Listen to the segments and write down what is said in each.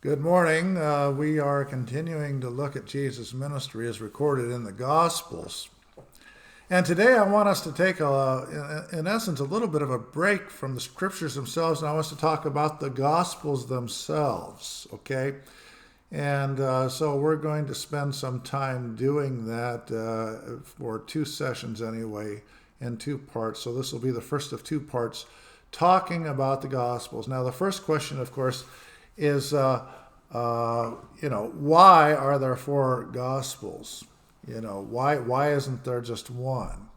Good morning. We are continuing to look at Jesus' ministry as recorded in the Gospels. And today I want us to take, in essence, a little bit of a break from the scriptures themselves, and I want us to talk about the Gospels themselves, okay? And so we're going to spend some time doing that for 2 sessions anyway, in 2 parts. So this will be the first of 2 parts talking about the Gospels. Now, the first question, of course, is, why are there 4 Gospels? Why isn't there just one?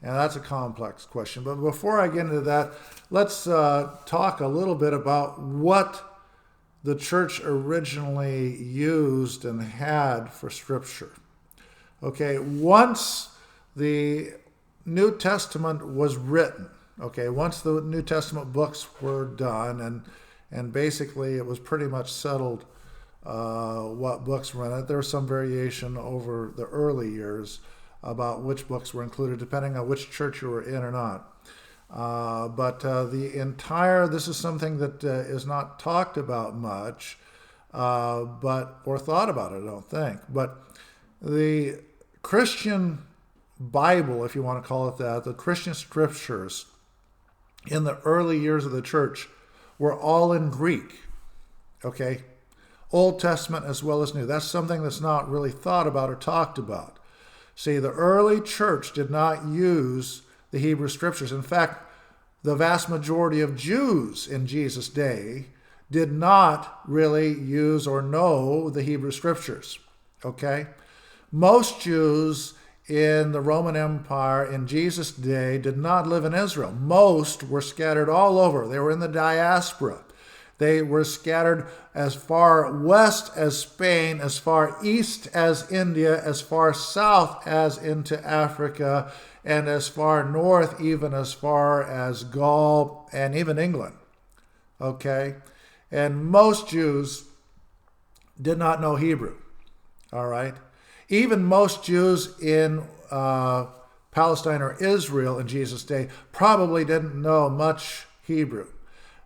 And that's a complex question. But before I get into that, let's talk a little bit about what the church originally used and had for Scripture. Okay, once the New Testament was written, once the New Testament books were done, and basically it was pretty much settled what books were in it. There was some variation over the early years about which books were included, depending on which church you were in or not. This is something that is not talked about much, or thought about, I don't think. But the Christian Bible, if you want to call it that, the Christian scriptures in the early years of the church were all in Greek, okay? Old Testament as well as New. That's something that's not really thought about or talked about. See, the early church did not use the Hebrew Scriptures. In fact, the vast majority of Jews in Jesus' day did not really use or know the Hebrew Scriptures, okay? Most Jews in the Roman Empire in Jesus' day did not live in Israel. Most were scattered all over. They were in the diaspora. They were scattered as far west as Spain, as far east as India, as far south as into Africa, and as far north, even as far as Gaul and even England. Okay? And most Jews did not know Hebrew. All right? Even most Jews in Palestine or Israel in Jesus' day probably didn't know much Hebrew.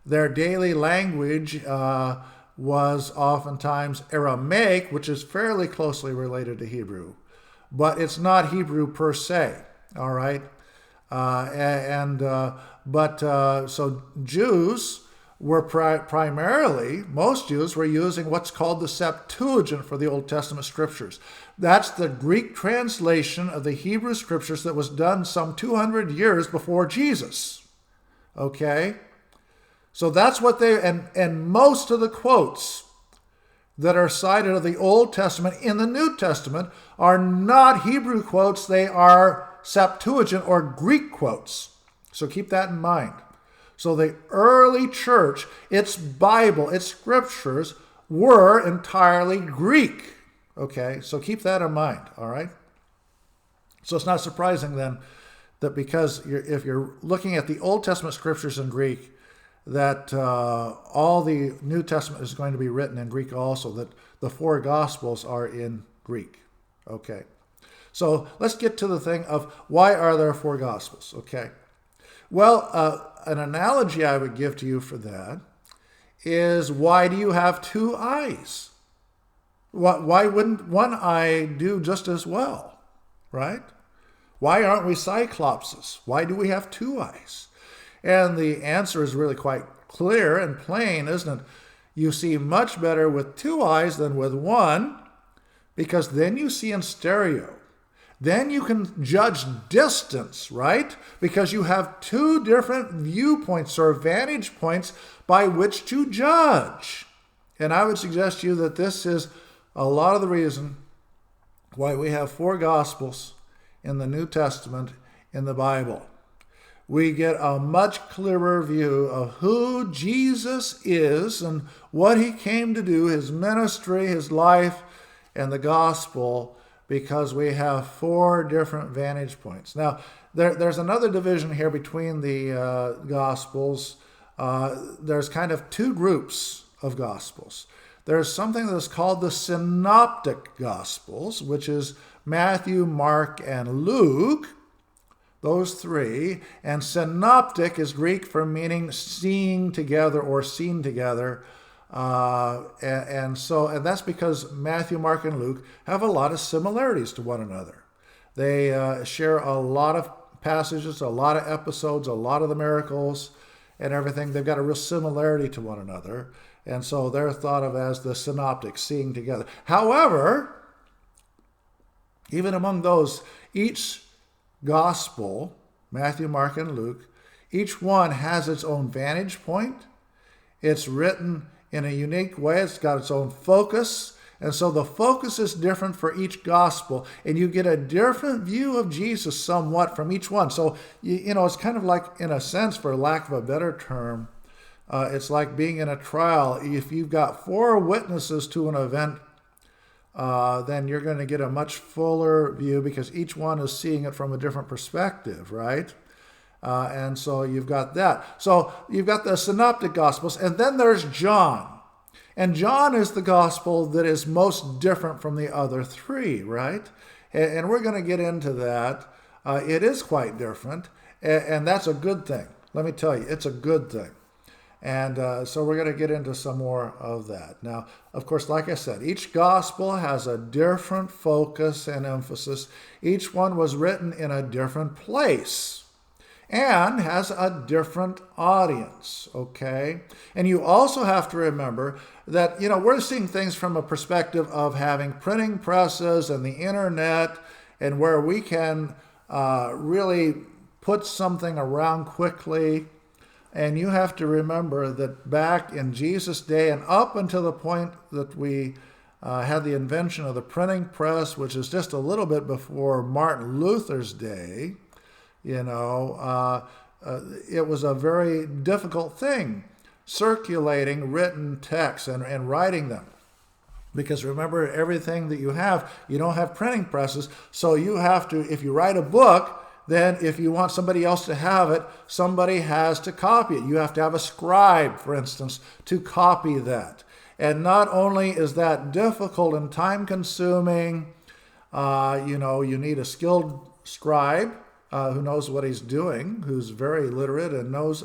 Their daily language was oftentimes Aramaic, which is fairly closely related to Hebrew, but it's not Hebrew per se. All right, so Jews were primarily, most Jews were using what's called the Septuagint for the Old Testament scriptures. That's the Greek translation of the Hebrew scriptures that was done some 200 years before Jesus. Okay? So that's what and most of the quotes that are cited of the Old Testament in the New Testament are not Hebrew quotes, they are Septuagint or Greek quotes. So keep that in mind. So the early church, its Bible, its scriptures were entirely Greek. Okay, so keep that in mind, all right? So it's not surprising then that because if you're looking at the Old Testament scriptures in Greek, that all the New Testament is going to be written in Greek also, that the 4 Gospels are in Greek. Okay. So let's get to the thing of why are there 4 Gospels? Okay. Well, an analogy I would give to you for that is, why do you have 2 eyes? Why wouldn't one eye do just as well, right? Why aren't we cyclopses? Why do we have 2 eyes? And the answer is really quite clear and plain, isn't it? You see much better with 2 eyes than with 1, because then you see in stereo. Then you can judge distance, right? Because you have 2 different viewpoints or vantage points by which to judge. And I would suggest to you that this is a lot of the reason why we have 4 Gospels in the New Testament in the Bible. We get a much clearer view of who Jesus is and what he came to do, his ministry, his life, and the gospel, because we have 4 different vantage points. Now, there's another division here between the Gospels. There's kind of 2 groups of Gospels. There's something that's called the Synoptic Gospels, which is Matthew, Mark, and Luke. Those 3. And synoptic is Greek for meaning seeing together or seen together. And that's because Matthew, Mark, and Luke have a lot of similarities to one another. They share a lot of passages, a lot of episodes, a lot of the miracles and everything. They've got a real similarity to one another. And so they're thought of as the synoptics, seeing together. However, even among those, each gospel, Matthew, Mark, and Luke, each one has its own vantage point. It's written in a unique way. It's got its own focus. And so the focus is different for each gospel. And you get a different view of Jesus somewhat from each one. So, it's kind of like, in a sense, for lack of a better term, it's like being in a trial. If you've got 4 witnesses to an event, then you're going to get a much fuller view because each one is seeing it from a different perspective, right? And so you've got that. So you've got the Synoptic Gospels, and then there's John. And John is the gospel that is most different from the other 3, right? And we're going to get into that. It is quite different, and that's a good thing. Let me tell you, it's a good thing. And so we're going to get into some more of that. Now, of course, like I said, each gospel has a different focus and emphasis. Each one was written in a different place and has a different audience, okay? And you also have to remember that, we're seeing things from a perspective of having printing presses and the internet, and where we can really put something around quickly. And you have to remember that back in Jesus' day and up until the point that we had the invention of the printing press, which is just a little bit before Martin Luther's day, it was a very difficult thing, circulating written texts and writing them. Because remember, everything that you don't have printing presses, so you have to, if you write a book, then if you want somebody else to have it, somebody has to copy it. You have to have a scribe, for instance, to copy that. And not only is that difficult and time-consuming, you need a skilled scribe who knows what he's doing, who's very literate and knows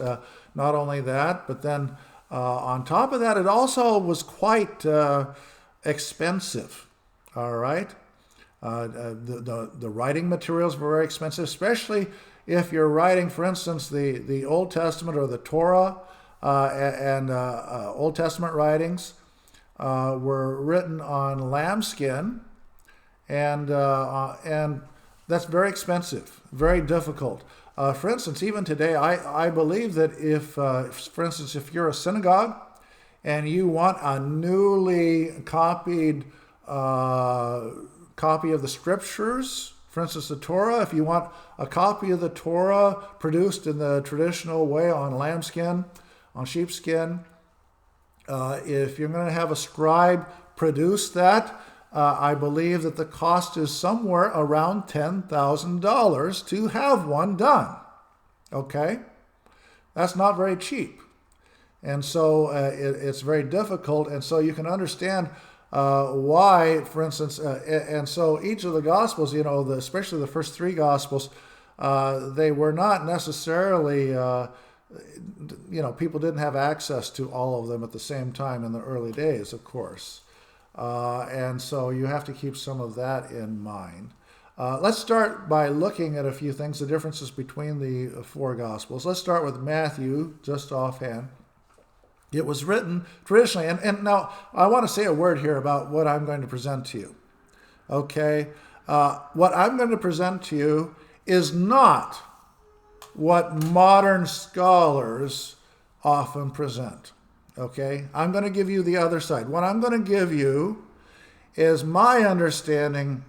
not only that, but then on top of that, it also was quite expensive, all right? The writing materials were very expensive, especially if you're writing, for instance, the Old Testament or the Torah and Old Testament writings were written on lambskin, and that's very expensive, very difficult. For instance, even today, I believe that if, for instance, if you're a synagogue and you want a newly copied copy of the scriptures, for instance, the Torah, if you want a copy of the Torah produced in the traditional way on lambskin, on sheepskin, if you're going to have a scribe produce that, I believe that the cost is somewhere around $10,000 to have one done. Okay? That's not very cheap. And so it's very difficult. And so you can understand why, for instance, and so each of the Gospels, especially the first 3 Gospels, they were not necessarily, people didn't have access to all of them at the same time in the early days, of course. And so you have to keep some of that in mind. Let's start by looking at a few things, the differences between the 4 Gospels. Let's start with Matthew, just offhand. It was written traditionally, and now I want to say a word here about what I'm going to present to you. Okay? What I'm going to present to you is not what modern scholars often present. Okay? I'm going to give you the other side. What I'm going to give you is my understanding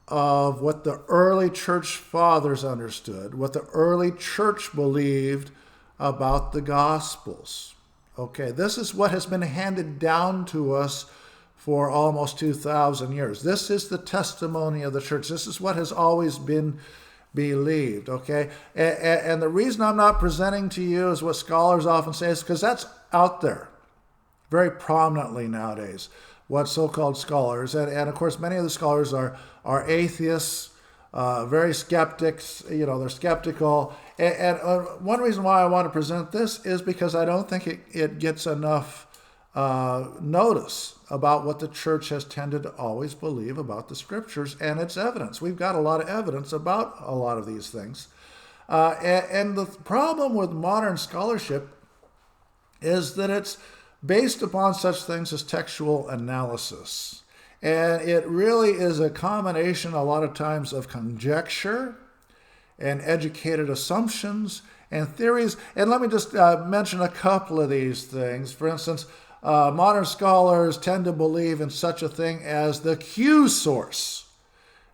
of what the early church fathers understood, what the early church believed about the Gospels. Okay, this is what has been handed down to us for almost 2,000 years. This is the testimony of the church. This is what has always been believed, okay? And the reason I'm not presenting to you is what scholars often say is because that's out there very prominently nowadays, what so-called scholars. And of course, many of the scholars are atheists, very skeptics, they're skeptical. And one reason why I want to present this is because I don't think it gets enough notice about what the church has tended to always believe about the scriptures and its evidence. We've got a lot of evidence about a lot of these things. And the problem with modern scholarship is that it's based upon such things as textual analysis. And it really is a combination a lot of times of conjecture and educated assumptions and theories. And let me just mention a couple of these things. For instance, modern scholars tend to believe in such a thing as the Q source,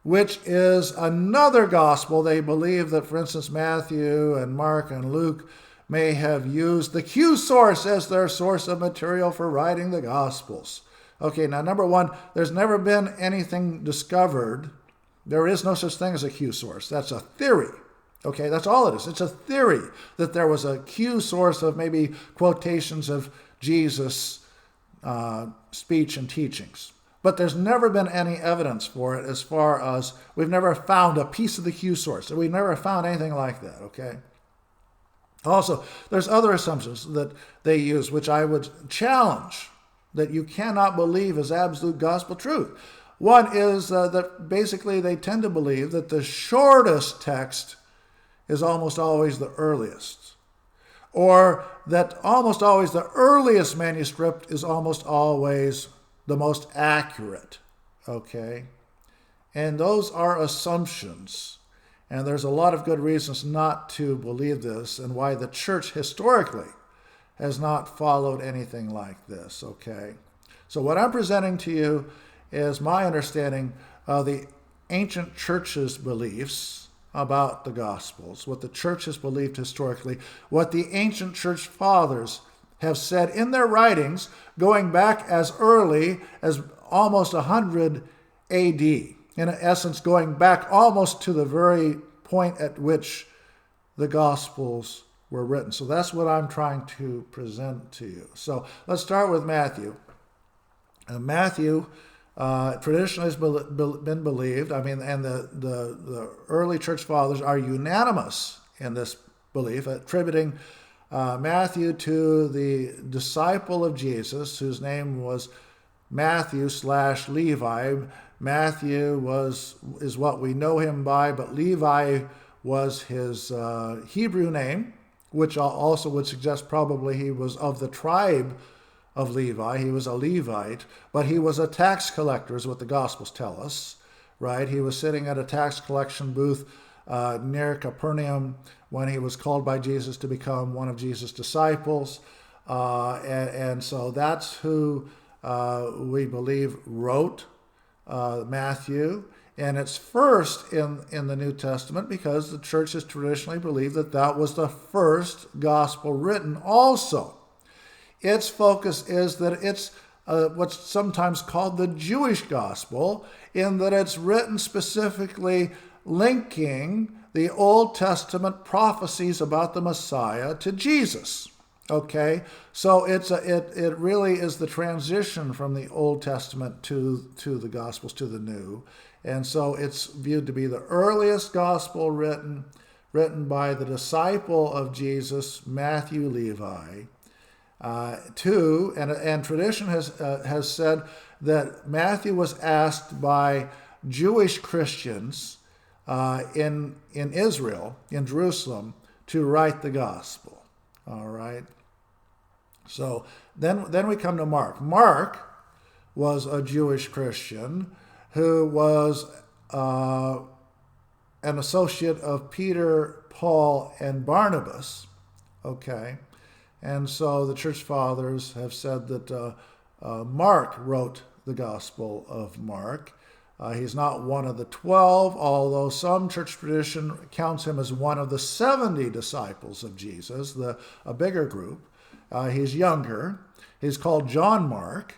which is another gospel. They believe that, for instance, Matthew and Mark and Luke may have used the Q source as their source of material for writing the Gospels. Okay, now number one, there's never been anything discovered. There is no such thing as a Q source. That's a theory. Okay, that's all it is. It's a theory that there was a Q source of maybe quotations of Jesus' speech and teachings. But there's never been any evidence for it as far as we've never found a piece of the Q source. We've never found anything like that, okay? Also, there's other assumptions that they use, which I would challenge, that you cannot believe as absolute gospel truth. One is that basically they tend to believe that the shortest text is almost always the earliest, or that almost always the earliest manuscript is almost always the most accurate, okay? And those are assumptions. And there's a lot of good reasons not to believe this and why the church historically has not followed anything like this, okay? So what I'm presenting to you is my understanding of the ancient church's beliefs about the Gospels, what the church has believed historically, what the ancient church fathers have said in their writings going back as early as almost 100 AD. In essence, going back almost to the very point at which the Gospels were written. So that's what I'm trying to present to you. So let's start with Matthew. Matthew traditionally has been believed, and the early church fathers are unanimous in this belief, attributing Matthew to the disciple of Jesus, whose name was Matthew/Levi. Matthew is what we know him by, but Levi was his Hebrew name, which also would suggest probably he was of the tribe of Levi. He was a Levite, but he was a tax collector, is what the Gospels tell us, right? He was sitting at a tax collection booth near Capernaum when he was called by Jesus to become one of Jesus' disciples. And so that's who we believe wrote Matthew, and it's first in the New Testament because the church has traditionally believed that that was the first gospel written also. Its focus is that it's what's sometimes called the Jewish gospel, in that it's written specifically linking the Old Testament prophecies about the Messiah to Jesus. Okay, so it really is the transition from the Old Testament to the Gospels, to the New. And so it's viewed to be the earliest gospel written by the disciple of Jesus, Matthew Levi. And tradition has said that Matthew was asked by Jewish Christians in Israel, in Jerusalem, to write the gospel. All right. So then we come to Mark. Mark was a Jewish Christian who was an associate of Peter, Paul, and Barnabas. Okay. And so the church fathers have said that Mark wrote the Gospel of Mark. He's not one of the 12, although some church tradition counts him as one of the 70 disciples of Jesus, a bigger group. He's younger. He's called John Mark.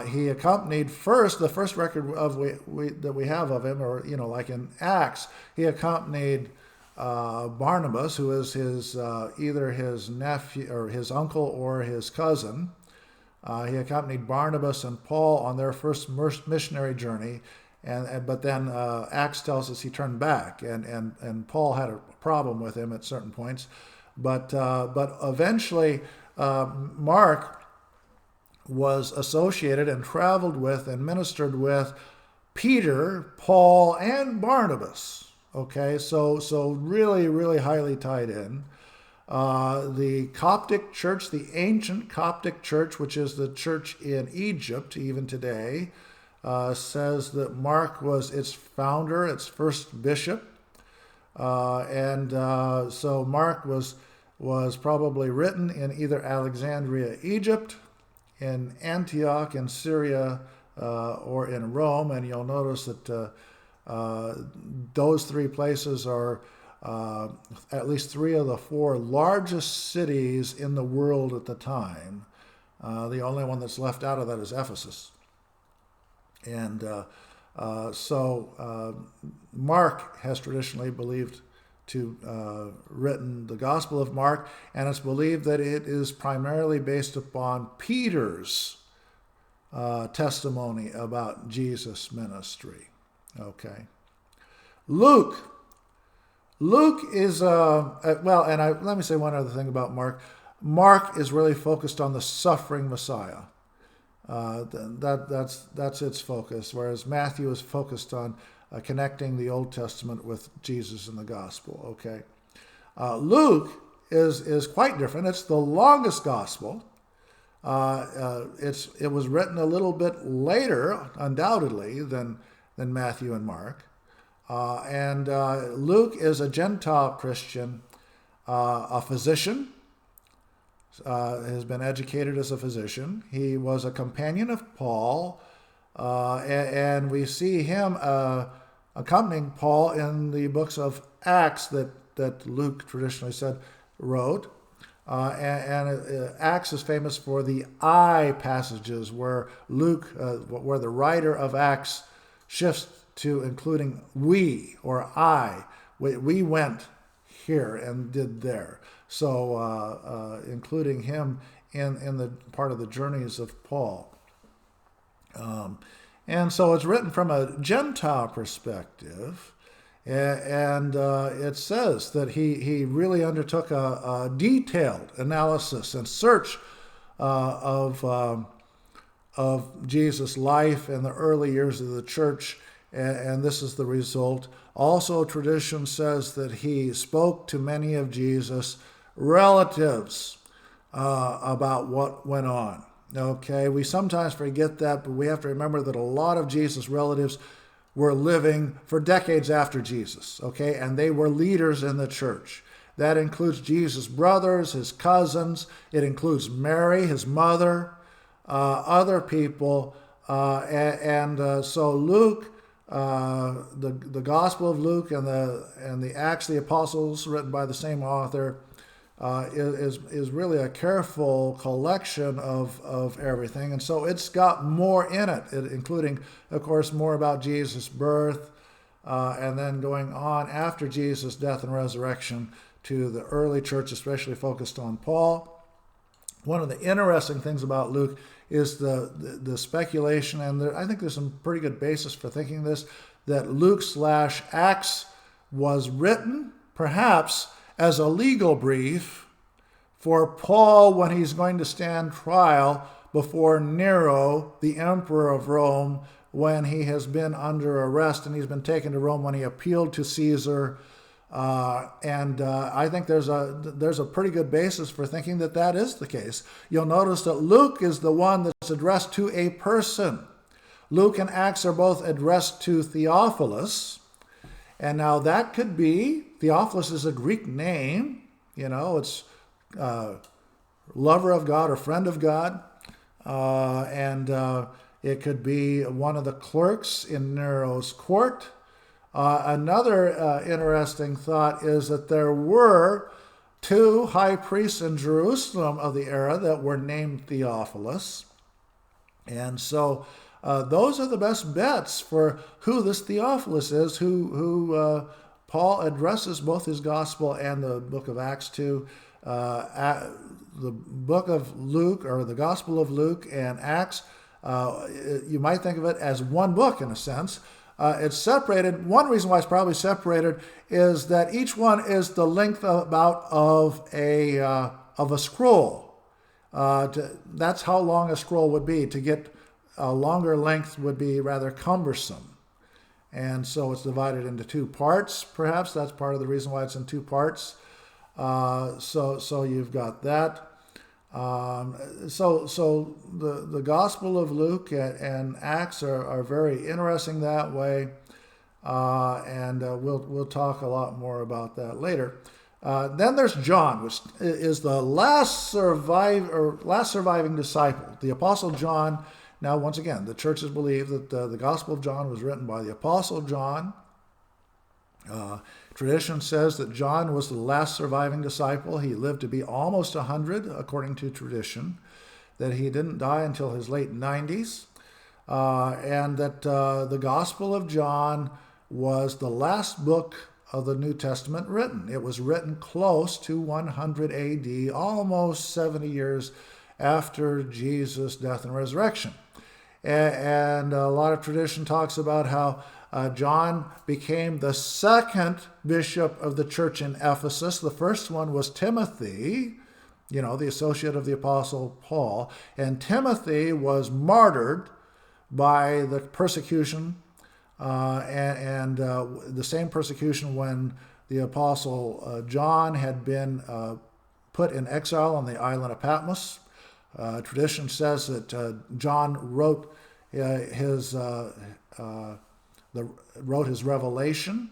He accompanied the first record that we have of him, or like in Acts, he accompanied Barnabas, who is his either his nephew or his uncle or his cousin. He accompanied Barnabas and Paul on their first missionary journey, but then Acts tells us he turned back, and Paul had a problem with him at certain points, but eventually Mark was associated and traveled with and ministered with Peter, Paul, and Barnabas. Okay, so really, really highly tied in. The Coptic Church, the ancient Coptic Church, which is the church in Egypt even today, says that Mark was its founder, its first bishop. So Mark was probably written in either Alexandria, Egypt, in Antioch in Syria, or in Rome. And you'll notice that those three places are at least three of the four largest cities in the world at the time. The only one that's left out of that is Ephesus. And Mark has traditionally believed to written the Gospel of Mark, and it's believed that it is primarily based upon Peter's testimony about Jesus' ministry. Okay. Luke is, let me say one other thing about Mark. Mark is really focused on the suffering Messiah. That's its focus, whereas Matthew is focused on connecting the Old Testament with Jesus and the Gospel. Okay. Luke is quite different. It's the longest Gospel. It was written a little bit later, undoubtedly, than Matthew and Mark. Luke is a Gentile Christian, a physician, has been educated as a physician. He was a companion of Paul, and we see him accompanying Paul in the books of Acts that Luke traditionally said wrote. Acts is famous for the I passages where where the writer of Acts shifts to including we or I. We went here and did there. So including him in the part of the journeys of Paul. And so it's written from a Gentile perspective. And it says that he really undertook a detailed analysis and search of Jesus' life and the early years of the church, and this is the result. Also, tradition says that he spoke to many of Jesus' relatives about what went on. Okay, we sometimes forget that, but we have to remember that a lot of Jesus' relatives were living for decades after Jesus, okay? And they were leaders in the church. That includes Jesus' brothers, his cousins. It includes Mary, his mother, other people. So Luke, the Gospel of Luke and the Acts of the Apostles, written by the same author, is really a careful collection of everything. And so it's got more in it, including, of course, more about Jesus' birth, and then going on after Jesus' death and resurrection to the early church, especially focused on Paul. One of the interesting things about Luke is the speculation, and I think there's some pretty good basis for thinking this, that Luke/Acts was written, perhaps, as a legal brief for Paul when he's going to stand trial before Nero, the emperor of Rome, when he has been under arrest and he's been taken to Rome when he appealed to Caesar. I think there's a pretty good basis for thinking that is the case. You'll notice that Luke is the one that's addressed to a person. Luke and Acts are both addressed to Theophilus. And now that could be, Theophilus is a Greek name, it's lover of God or friend of God. It could be one of the clerks in Nero's court. Another interesting thought is that there were two high priests in Jerusalem of the era that were named Theophilus. And so those are the best bets for who this Theophilus is, who Paul addresses both his gospel and the book of Acts to. The book of Luke, or the Gospel of Luke and Acts, you might think of it as one book in a sense. It's separated. One reason why it's probably separated is that each one is the length of a scroll. That's how long a scroll would be. To get a longer length would be rather cumbersome. And so it's divided into two parts, perhaps. That's part of the reason why it's in two parts. So you've got that. So the Gospel of Luke and Acts are very interesting that way. And we'll talk a lot more about that later. Then there's John, which is the last surviving disciple. The Apostle John. Now, once again, the churches believe that the Gospel of John was written by the Apostle John. Tradition says that John was the last surviving disciple. He lived to be almost 100, according to tradition, that he didn't die until his late 90s, and that the Gospel of John was the last book of the New Testament written. It was written close to 100 AD, almost 70 years after Jesus' death and resurrection. And a lot of tradition talks about how John became the second bishop of the church in Ephesus. The first one was Timothy, the associate of the Apostle Paul. And Timothy was martyred by the persecution, and the same persecution when the Apostle John had been put in exile on the island of Patmos. Tradition says that John wrote his Revelation,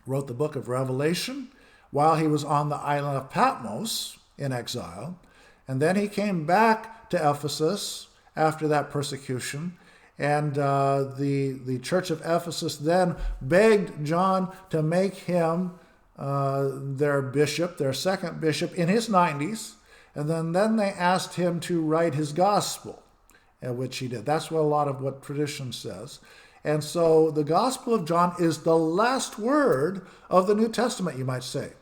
wrote the book of Revelation while he was on the island of Patmos in exile. And then he came back to Ephesus after that persecution. And the church of Ephesus then begged John to make him their bishop, their second bishop, in his 90s. And then they asked him to write his gospel, which he did. That's what a lot of what tradition says. And so the Gospel of John is the last word of the New Testament, you might say.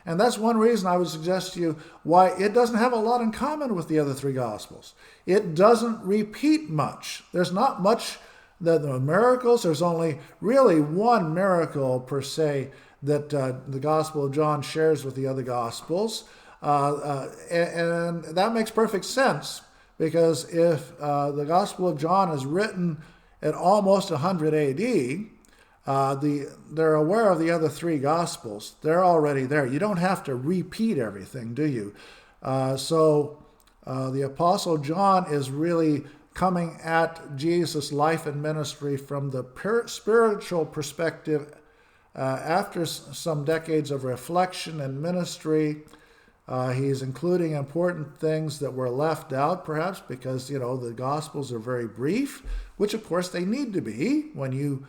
And that's one reason I would suggest to you why it doesn't have a lot in common with the other three Gospels. It doesn't repeat much. There's not much, the miracles. There's only really one miracle per se that the Gospel of John shares with the other Gospels. And that makes perfect sense, because if the Gospel of John is written at almost 100 AD, they're aware of the other three Gospels. They're already there. You don't have to repeat everything, do you? So the Apostle John is really coming at Jesus' life and ministry from the spiritual perspective after some decades of reflection and ministry. He's including important things that were left out, perhaps because, the Gospels are very brief, which of course they need to be when you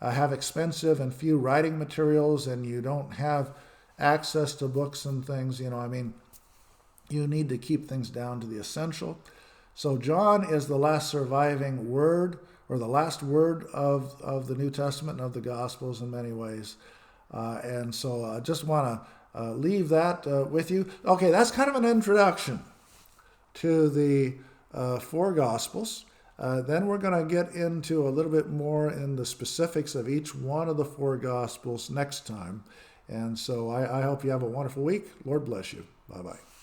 have expensive and few writing materials and you don't have access to books and things. You need to keep things down to the essential. So John is the last surviving word, or the last word of the New Testament and of the Gospels in many ways. And so I just want to leave that with you. Okay, that's kind of an introduction to the four Gospels. Then we're going to get into a little bit more in the specifics of each one of the four Gospels next time. And so I hope you have a wonderful week. Lord bless you. Bye-bye.